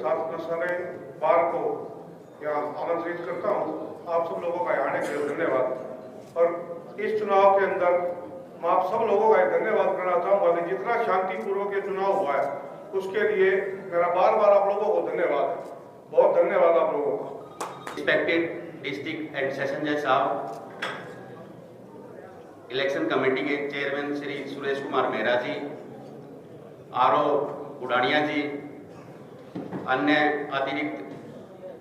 खास सारे बार को यहाँ आमंत्रित करता हूँ। आप सब लोगों का यहाँ आने के लिए धन्यवाद। और इस चुनाव के अंदर मैं आप सब लोगों का धन्यवाद करना चाहूँगा कि जितना शांतिपूर्वक ये चुनाव हुआ है उसके लिए मेरा बार बार आप लोगों को धन्यवाद, बहुत धन्यवाद आप लोगों का। रिस्पेक्टेड डिस्ट्रिक्ट एंड सेशन जज साहब, इलेक्शन कमेटी के चेयरमैन श्री सुरेश कुमार मेहरा जी, आर.ओ. उडानिया जी, अन्य अतिरिक्त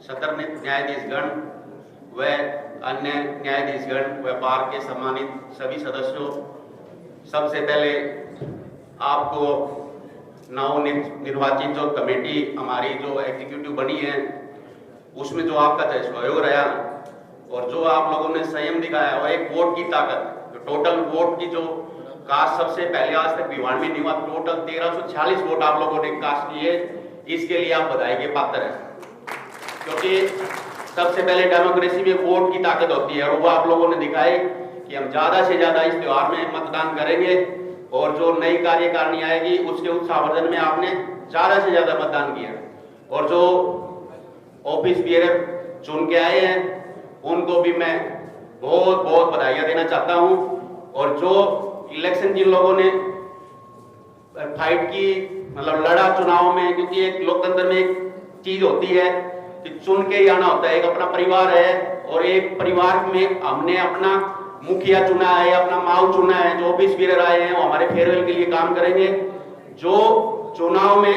सत्र न्यायाधीशगण व अन्य न्यायाधीशगण व बार के सम्मानित सभी सदस्यों, सबसे पहले आपको नवनिर्वाचित जो कमेटी हमारी जो एग्जीक्यूटिव बनी है उसमें जो आपका सहयोग रहा और जो आप लोगों ने संयम दिखाया और एक वोट की ताकत, जो टोटल वोट की जो कास्ट सबसे पहले आज तक भिवाड़ में नहीं हुआ, टोटल 1346 वोट आप लोगों ने कास्ट किए, इसके लिए आप बधाई के पात्र हैं। क्योंकि सबसे पहले डेमोक्रेसी में वोट की ताकत होती है और वो आप लोगों ने दिखाए कि हम ज्यादा से ज्यादा इस त्योहार में मतदान करेंगे और जो नई कार्यकारिणी आएगी उसके उत्साहवर्धन में आपने ज्यादा से ज्यादा मतदान किया और जो ऑफिस बियर चुन के आए हैं उनको भी मैं बहुत बहुत बधाइयां देना चाहता हूं। और जो इलेक्शन जिन लोगों ने फाइट की, मतलब लड़ा चुनाव में, क्योंकि एक लोकतंत्र में एक चीज होती है कि चुन के ही आना होता है। एक अपना परिवार है और एक परिवार में हमने अपना मुखिया चुना है, अपना माऊ चुना है, जो ऑफिस बियर आए हैं वो हमारे फेयरवेल के लिए काम करेंगे। जो चुनाव में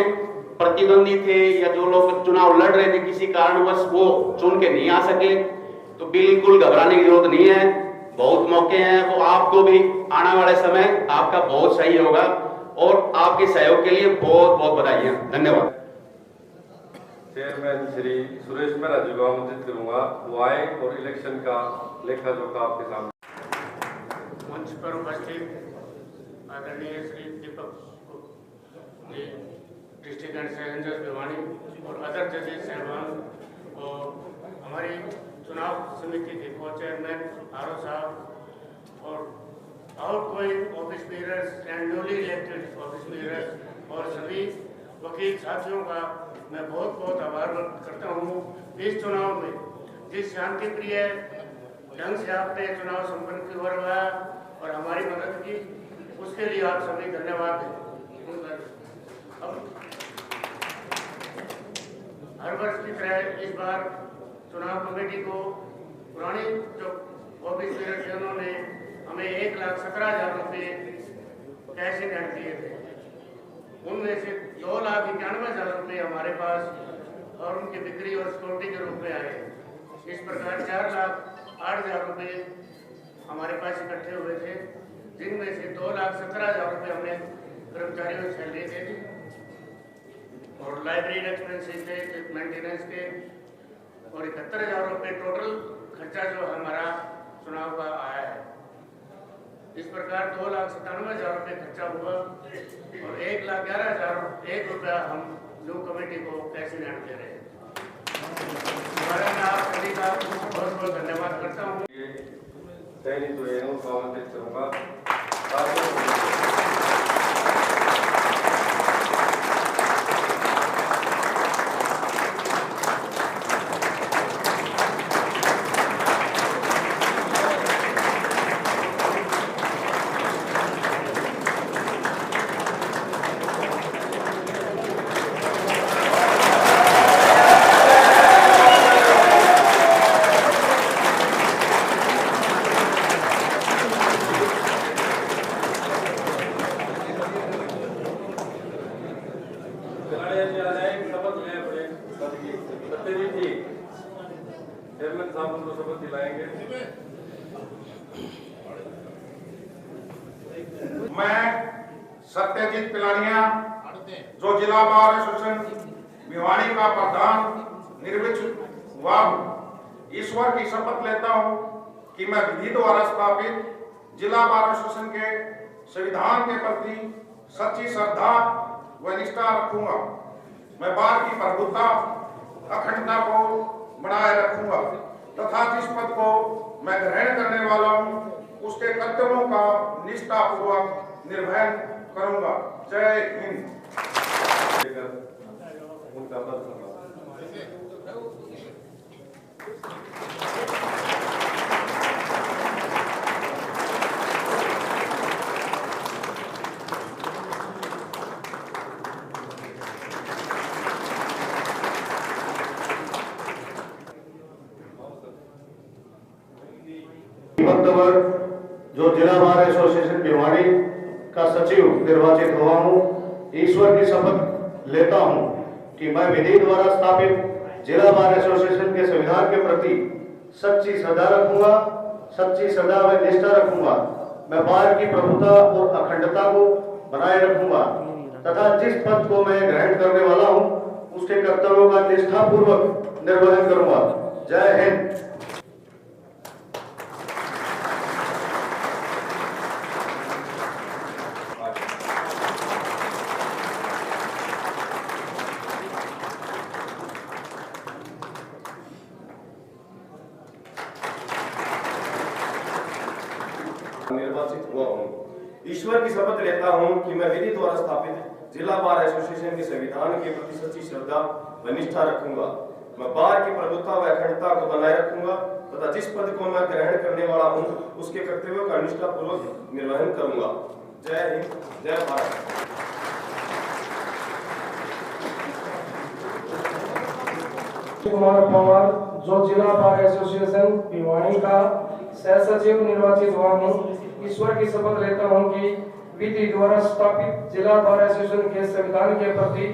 प्रतिद्वंदी थे या जो लोग चुनाव लड़ रहे थे किसी कारणवश वो चुन के नहीं आ सके, तो बिल्कुल घबराने की जरूरत नहीं है, बहुत मौके हैं। तो आपको भी आने वाले समय आपका बहुत सही होगा और आपके सहयोग के लिए बहुत बहुत बधाई। धन्यवाद। चेयरमैन श्री सुरेश मेहरा जी को आमंत्रित करूंगा, वो आए और इलेक्शन का लेखा जोखा आपके सामने। मंच पर उपस्थित आदरणीय Shri Deepak ji, district and session जज भिवाड़ी और अदर जजेस साहबान और हमारी चुनाव समिति के को चेयरमैन आर.ओ. साहब और कोई office bearers and newly elected office bearers और सभी वकील साथियों का मैं बहुत बहुत आभार व्यक्त करता हूँ। इस चुनाव में जिस शांति प्रिय ढंग से आपने चुनाव संपन्न करवाया और हमारी मदद की, उसके लिए आप सभी धन्यवाद हैं। अब हर वर्ष की तरह इस बार चुनाव कमेटी को पुरानी जो ऑफिस बियर थे उन्होंने हमें 1,17,000 रुपये कैश इन हैंड दिए थे। उनमें से 2,91,000 रुपये हमारे पास और उनकी बिक्री और सिक्योरिटी के रूप में आए। इस प्रकार 4,08,000 रुपये हमारे पास इकट्ठे हुए थे, जिनमें से 2,17,000 रुपये हमने कर्मचारियों से सैलरी दे दी और लाइब्रेरी एक्सपेंसेस थे, मेंटेनेंस के, और 71,000 रुपये टोटल खर्चा जो हमारा चुनाव का आया है। इस प्रकार 2,97,000 रुपये खर्चा हुआ और 1,11,001 रुपया हम न्यू कमेटी को कैश इन हैंड दे रहे हैं। मैं आप सभी का बहुत बहुत धन्यवाद करता हूँ। चयनित हुए हैं उनको आमंत्रित करूंगा। चेयरमैन साहब उनको शपथ दिलाएंगे। मैं सत्यजीत पिलानिया, जो जिला बार एसोसिएशन भिवाड़ी का प्रधान निर्वाचित हुआ हूँ, ईश्वर की शपथ लेता हूँ कि मैं विधि द्वारा स्थापित जिला बार एसोसिएशन के संविधान के प्रति सच्ची श्रद्धा व निष्ठा रखूंगा। मैं बार की प्रभुता अखंडता को बनाए रखूंगा तथा जिस पद को मैं ग्रहण करने वाला हूँ उसके कर्तव्यों का निष्ठापूर्वक निर्वहन करूंगा। जय हिंद। उनका पद वक्तव्य जो जिला बार एसोसिएशन भिवाड़ी का सचिव निर्वाचित हुआ हूँ, ईश्वर की शपथ लेता हूँ कि मैं विधि द्वारा स्थापित जिला बार एसोसिएशन के संविधान के प्रति सच्ची श्रद्धा रखूंगा, सच्ची श्रद्धा व निष्ठा रखूंगा। मैं बार की प्रभुता और अखंडता को बनाए रखूंगा तथा जिस पद को मैं ग्रहण करने वाला हूँ उसके कर्तव्यों का निष्ठापूर्वक निर्वहन करूंगा। जय हिंद। निर्वाचित हुआ हूँ। ईश्वर की शपथ लेता हूँ कि मैं विधि द्वारा स्थापित जिला बार एसोसिएशन के संविधान के प्रति सच्ची श्रद्धा व निष्ठा रखूंगा। मैं बार की प्रभुता व अखंडता को बनाए रखूंगा तथा जिस पद को मैं ग्रहण करने वाला हूँ उसके कर्तव्यों का निष्ठापूर्वक निर्वहन करूंगा। जय हिंद, जय भारत। कुमार पवार जो जिला बार एसोसिएशन भिवाड़ी का सह सचिव निर्वाचित हुआ हूँ, ईश्वर की शपथ लेता हूँ कि विधि द्वारा स्थापित जिला बार एसोसिएशन के संविधान के प्रति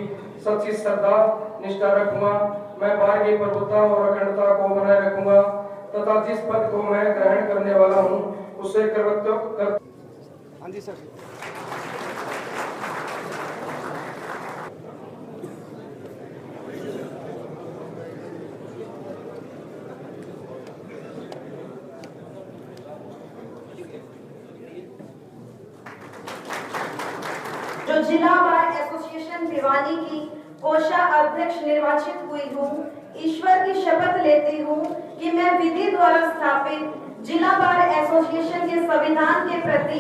सच्ची श्रद्धा निष्ठा रखूंगा। मैं बार की प्रभुता और अखंडता को बनाए रखूंगा तथा जिस पद को मैं ग्रहण करने वाला हूँ उसे कर्तव्य। हाँ जी सर। जो जिला बार एसोसिएशन भिवानी की कोषा अध्यक्ष निर्वाचित हुई हूँ, ईश्वर की शपथ लेती हूँ कि मैं विधि द्वारा स्थापित जिला बार एसोसिएशन के संविधान के प्रति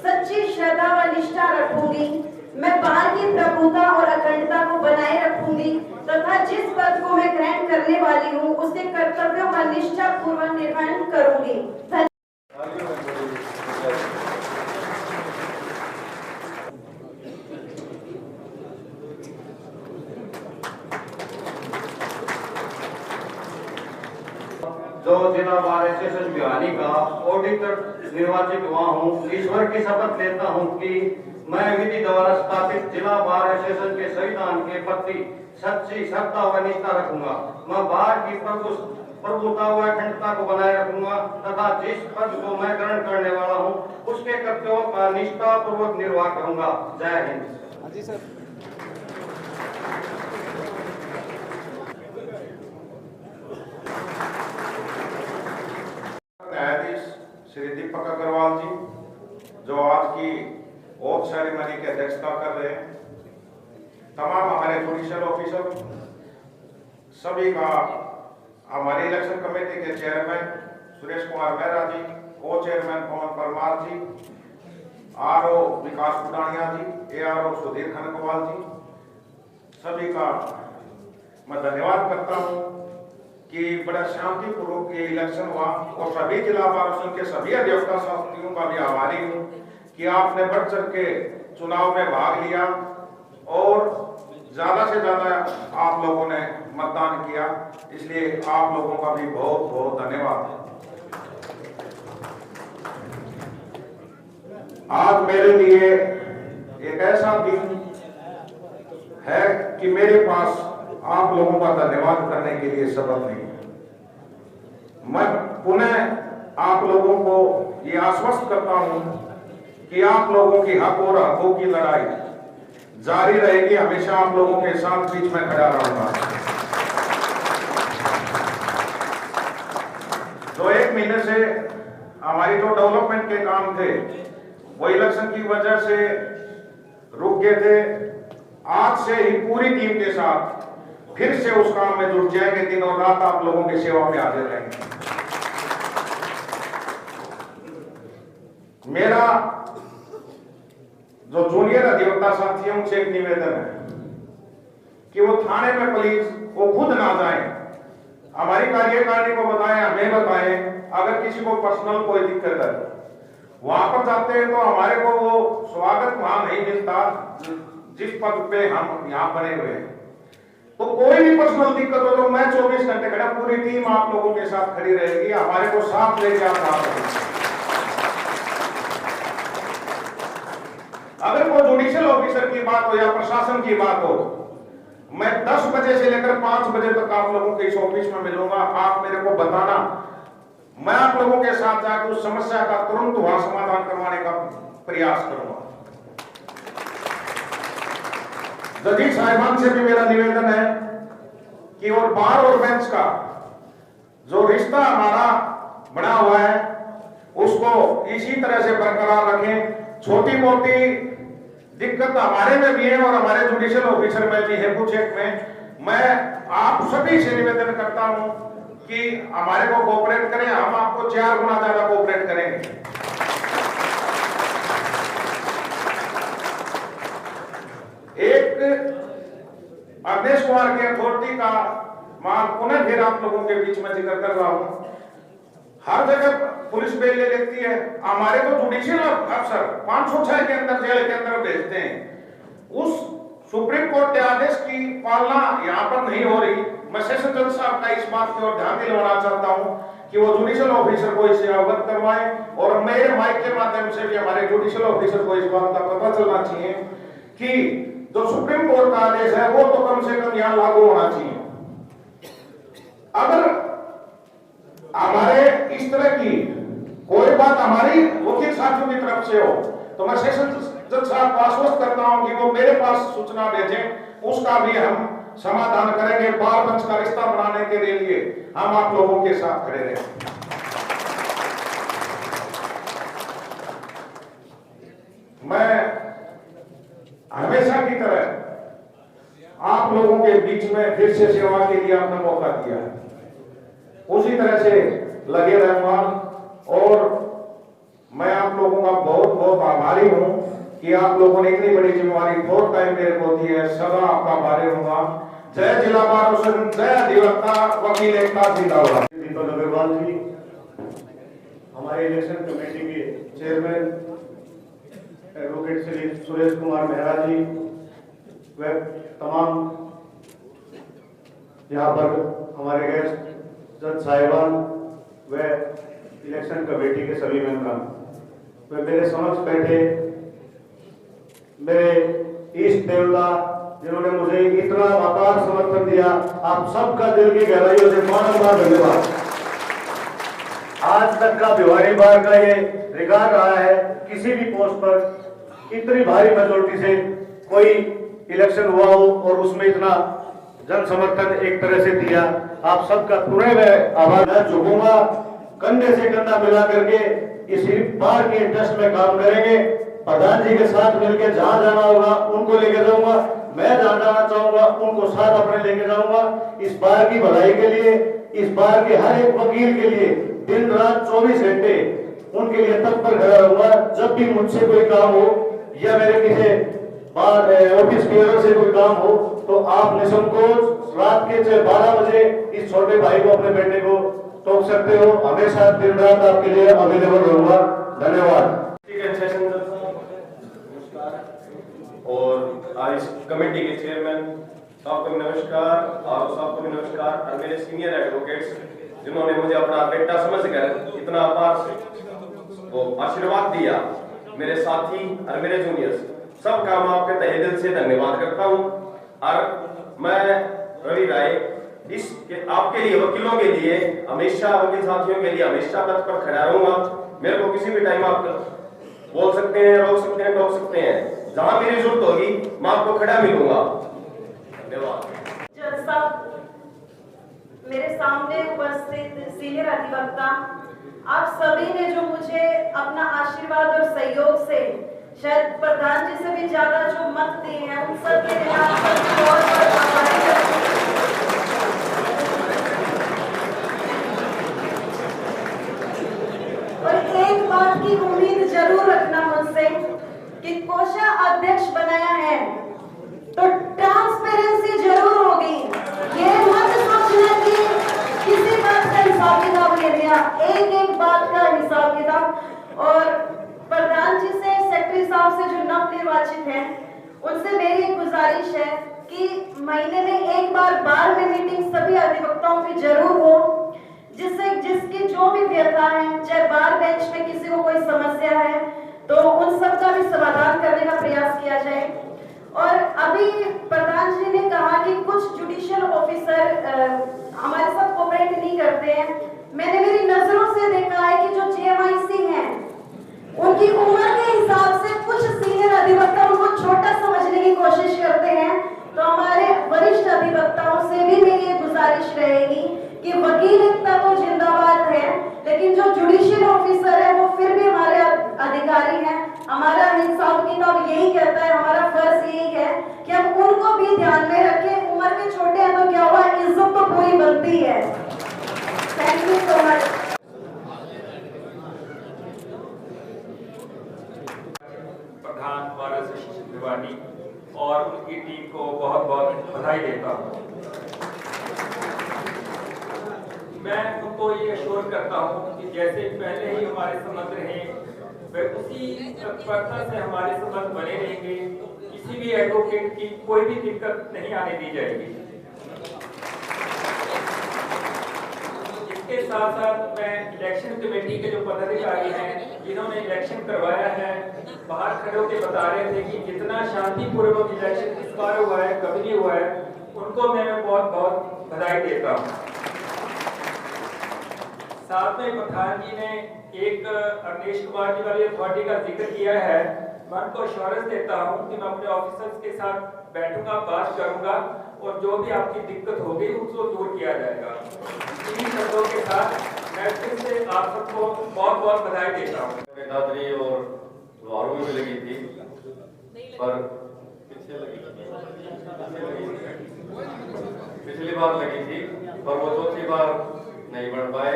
सच्ची श्रद्धा व निष्ठा रखूंगी। मैं बार की प्रभुता और अखंडता को बनाए रखूंगी तथा जिस पद को मैं ग्रहण करने वाली हूँ उसके कर्तव्यों का निष्ठा पूर्वक निर्वहन करूंगी। जो जिला बार एसोसिएशन भिवानी का ऑडिटर निर्वाचित हुआ हूँ, ईश्वर की शपथ लेता हूँ कि मैं विधि द्वारा स्थापित जिला बार एसोसिएशन के संविधान के प्रति सच्ची श्रद्धा व निष्ठा रखूंगा। मैं बार की प्रभुता व अखंडता को बनाए रखूंगा तथा जिस पद को मैं ग्रहण करने वाला हूँ उसके कर्तव्यों का निष्ठा पूर्वक निर्वाह करूंगा। जय हिंद। जी सर। न्यायाधीश श्री दीपक अग्रवाल जी जो आज की ओथ सेरेमनी की अध्यक्षता कर रहे हैं, तमाम हमारे जुडिशियल ऑफिसर, सभी का, हमारे इलेक्शन कमेटी के चेयरमैन सुरेश कुमार मेहरा जी, को चेयरमैन पवन परमार जी, आरओ विकास पुडानिया जी, एआरओ सुधीर खनकवाल जी, सभी का मैं धन्यवाद करता हूँ कि बड़ा शांतिपूर्वक ये इलेक्शन हुआ और सभी जिला बार एसोसिएशन के सभी अधिवक्ता साथियों का भी आभारी हूँ कि आपने बढ़ चढ़ के चुनाव में भाग लिया और ज्यादा से ज्यादा आप लोगों ने मतदान किया, इसलिए आप लोगों का भी बहुत बहुत धन्यवाद। आज मेरे लिए एक ऐसा दिन है कि मेरे पास आप लोगों का धन्यवाद करने के लिए शब्द नहीं। मैं पुनः आप लोगों को ये आश्वस्त करता हूं कि आप लोगों की हक और हकों की लड़ाई जारी रहेगी। हमेशा आप लोगों के साथ बीच में खड़ा रहूंगा। जो एक महीने से हमारी जो डेवलपमेंट के काम थे वो इलेक्शन की वजह से रुक गए थे, आज से ही पूरी टीम के साथ फिर से उस काम में जुट जाएंगे। दिन और रात आप लोगों की सेवा में हाजिर रहेंगे। मेरा जो जूनियर अधिवक्ता साथियों से एक निवेदन है कि वो थाने में पुलिस वो खुद ना जाए, हमारी कार्यकारिणी को बताएं, हमें बताएं। अगर किसी को पर्सनल कोई दिक्कत है वहां पर जाते हैं तो हमारे को वो स्वागत वहां नहीं मिलता जिस पद पे हम यहाँ बने हुए हैं। तो कोई भी पर्सनल दिक्कत हो तो मैं 24 घंटे खड़ा, पूरी टीम आप लोगों के साथ खड़ी रहेगी, हमारे को साथ लेके आप आ रहे। अगर कोई जुडिशियल ऑफिसर की बात हो या प्रशासन की बात हो, मैं 10 बजे से लेकर 5 बजे तक आप लोगों के इस ऑफिस में मिलूंगा। आप मेरे को बताना, मैं आप लोगों के साथ जाकर उस समस्या का तुरंत वहां समाधान करवाने का प्रयास करूंगा। जज साहिबान से भी मेरा निवेदन है कि और बार और बेंच का जो रिश्ता हमारा बना हुआ है उसको इसी तरह से बरकरार रखें। छोटी मोटी दिक्कत हमारे में भी है और हमारे जुडिशियल ऑफिसर में भी है कुछ एक में। मैं आप सभी से निवेदन करता हूं कि हमारे को कोऑपरेट करें, हम आपको 4 गुना ज्यादा कोऑपरेट करेंगे। एक अवधेश कुमार की अथॉरिटी का मैं पुनः फिर आप लोगों के बीच में जिक्र कर रहा हूं। हर जगह पुलिस बेल ले लेती है, हमारे को जुडिशियल अफसर 506 के अंदर जेल के अंदर भेजते हैं। उस सुप्रीम कोर्ट के आदेश की पालना यहाँ पर नहीं हो रही। मैं सेशन जज साहब का इस बात की ओर ध्यान दिलवाना चाहता हूँ कि वो जुडिशियल ऑफिसर को इससे अवगत करवाएं और मेरे माइक के माध्यम से भी हमारे जुडिशियल ऑफिसर को इस बात का पता चलना चाहिए कि जो सुप्रीम कोर्ट का आदेश है वो तो कम से कम यहाँ लागू होना चाहिए। अगर हमारे इस तरह की कोई बात हमारी वकील साथियों की तरफ से हो तो मैं सेशन जज साहब को आश्वस्त करता हूं कि वो मेरे पास सूचना भेजें, उसका भी हम समाधान करेंगे। बार बेंच का रिश्ता बनाने के लिए हम आप लोगों के साथ खड़े रहें। मैं हमेशा की तरह आप लोगों के बीच में फिर से सेवा के लिए आपने मौका दिया है, उसी तरह से लगे रहूंगा और मैं आप लोगों का बहुत बहुत आभारी हूं कि आप लोगों ने इतनी बड़ी जिम्मेवारी 4 टाइम मेरे को दी है। सदा आपका आभारी रहूंगा। जय जिला बार एसोसिएशन, जय अधिवक्ता वकील एकता जिंदाबाद। दीपक अग्रवाल जी, हमारे इलेक्शन कमेटी के चेयरमैन एडवोकेट श्री सुरेश कुमार मेहरा जी व तमाम यहाँ पर हमारे गेस्ट जज साहिबान व इलेक्शन कमेटी के सभी मेंबर व मेरे समक्ष बैठे मेरे इष्ट देवता जिन्होंने मुझे इतना अपार समर्थन दिया, आप सबका दिल की गहराइयों से बार-बार धन्यवाद। आज तक का भिवाड़ी बार का ये रिकॉर्ड रहा है, किसी भी पोस्ट पर इतनी भारी मेजोरिटी से कोई इलेक्शन हुआ हो और उसमें इतना जन समर्थन एक तरह से दिया। आप सबका पुनः मैं आभार। मैं झुकूंगा, कंधे से कंधा मिला करके इस बार के इंटरेस्ट में काम करेंगे। प्रधान जी के साथ मिलकर जहां जाना होगा उनको लेके जाऊंगा, मैं जहां जाना चाहूंगा उनको साथ अपने लेके जाऊंगा। इस बार की भलाई के लिए, इस बार के हर एक वकील के लिए दिन रात 24 घंटे उनके लिए तत्पर खड़ा रहूंगा। जब भी मुझसे कोई काम हो या मेरे किसी ऑफिस क्लियर से कोई काम हो तो आप निसंकोच रात के 12 बजे इस छोटे भाई को, अपने बेटे को टोक सकते हो। हमेशा दिन रात आपके लिए अवेलेबल रहूंगा। धन्यवाद। और आज कमेटी के चेयरमैन साहब को भी नमस्कार और साहब को भी नमस्कार और मेरे सीनियर एडवोकेट्स जिन्होंने मुझे अपना बेटा समझकर इतना अपार वो आशीर्वाद दिया, मेरे साथी और मेरे जूनियर्स, सबका मैं आपके तहे दिल से धन्यवाद करता हूं। और मैं रवि राय आपके लिए, वकीलों के लिए हमेशा, वकील साथियों के लिए हमेशा तत्पर खड़ा रहूंगा। मेरे को किसी भी टाइम आप बोल सकते हैं, रोक सकते हैं, टोक सकते हैं, जहां मेरी जरूरत होगी मैं आपको खड़ा मिलूंगा। धन्यवाद। जज साहब, मेरे सामने उपस्थित सीनियर अधिवक्ता, आप सभी ने जो मुझे अपना आशीर्वाद और सहयोग से शायद प्रधान जी से भी ज्यादा जो मत दिए हैं, उन सब के लिए आप सबको बहुत बहुत आभारी हूं। और एक बात की उम्मीद जरूर रखना मुझसे कि कोषा अध्यक्ष बनाया है तो ट्रांसपेरेंसी जरूर उनसे मेरी एक गुजारिश है कि महीने में एक बार बार में मीटिंग सभी अधिवक्ताओं की जरूर हो, जिससे जिसकी जो भी व्यथा है, चाहे बार बेंच में किसी को कोई समस्या है तो उन सब का भी समाधान करने का प्रयास किया जाए। और अभी प्रधान जी ने कहा कि कुछ जुडिशियल ऑफिसर हमारे साथ कोऑपरेट नहीं करते हैं। मैंने मेरी नजरों से देखा है कि जो GMIC हैं उनकी उम्र के हिसाब से कुछ सीनियर अधिवक्ता उनको छोटा समझने की कोशिश करते हैं। तो हमारे वरिष्ठ अधिवक्ताओं से भी मेरी ये गुजारिश रहेगी कि वकील इतना तो जिंदाबाद है, लेकिन जो जुडिशियल ऑफिसर है वो फिर भी हमारे अधिकारी हैं। हमारा हिसाब किताब यही कहता है, हमारा फर्ज यही है कि हम उनको भी ध्यान में रखें। उम्र के छोटे हैं तो क्या हुआ, इज्जत तो पूरी बनती है। Thank you so much. Pradhan bar association Bhiwani और उनकी टीम को बहुत बहुत बधाई देता हूँ। मैं उनको ये अश्योर करता हूँ कि जैसे पहले ही हमारे संबंध रहे वे उसी तत्परता से हमारे संबंध बने रहेंगे। किसी भी एडवोकेट की कोई भी दिक्कत नहीं आने दी जाएगी। इसके साथ साथ मैं इलेक्शन कमेटी के जो पदाधिकारी हैं जिन्होंने इलेक्शन करवाया है, बाहर खड़े होकर बता रहे थे कि जितना शांतिपूर्वक इलेक्शन इस बार हुआ है कभी नहीं हुआ है, उनको मैं बहुत बहुत बधाई देता हूँ। साथ में प्रधान जी ने एक अवनीश कुमार जी वाली अथॉरिटी का जिक्र किया है। मैं उनको एश्योरेंस देता हूँ कि मैं अपने ऑफिसर्स के साथ बैठूंगा, बात करूंगा और जो भी आपकी दिक्कत होगी उसको दूर किया जाएगा। इन्हीं शब्दों के साथ मैं फिर से आप सबको बहुत बहुत बधाई देता हूँ। दादरी और लोहारू में भी लगी थी, पर पिछली बार लगी थी, पर वो चौथी बार नहीं बन पाए।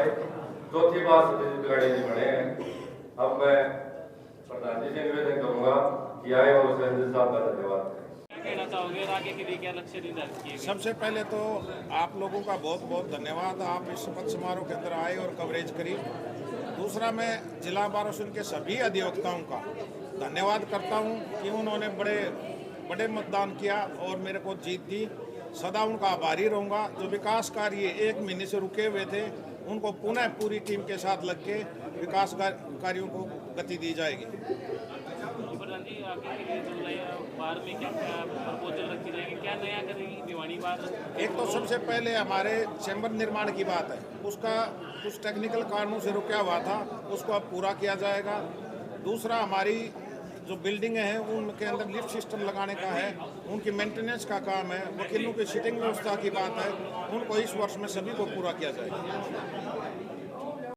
चौथी बार खिलाड़ी नहीं बने हैं। अब मैं प्रधान जी से निवेदन करूंगा कि आए और संजय साहब का धन्यवाद। सबसे पहले तो आप लोगों का बहुत बहुत धन्यवाद, आप इस शपथ समारोह के अंदर आए और कवरेज करी। दूसरा, मैं जिला बार एसोसिएशन के सभी अधिवक्ताओं का धन्यवाद करता हूं कि उन्होंने बड़े मतदान किया और मेरे को जीत दी। सदा उनका आभारी रहूंगा। जो विकास कार्य 1 महीने से रुके हुए थे उनको पुनः पूरी टीम के साथ लग के विकास कार्यों को गति दी जाएगी। प्रधान जी, आगे के लिए बार में क्या प्रपोजल रखी जाएगी, क्या नया करेगी भिवानी बार? एक तो सबसे पहले हमारे चैम्बर निर्माण की बात है, उसका कुछ टेक्निकल कारणों से रुका हुआ था, उसको अब पूरा किया जाएगा। दूसरा, हमारी जो बिल्डिंगें हैं उनके अंदर लिफ्ट सिस्टम लगाने का है, उनकी मेंटेनेंस का काम है। वकीलों की सीटिंग व्यवस्था की बात है, उनको इस वर्ष में सभी को पूरा किया जाएगा।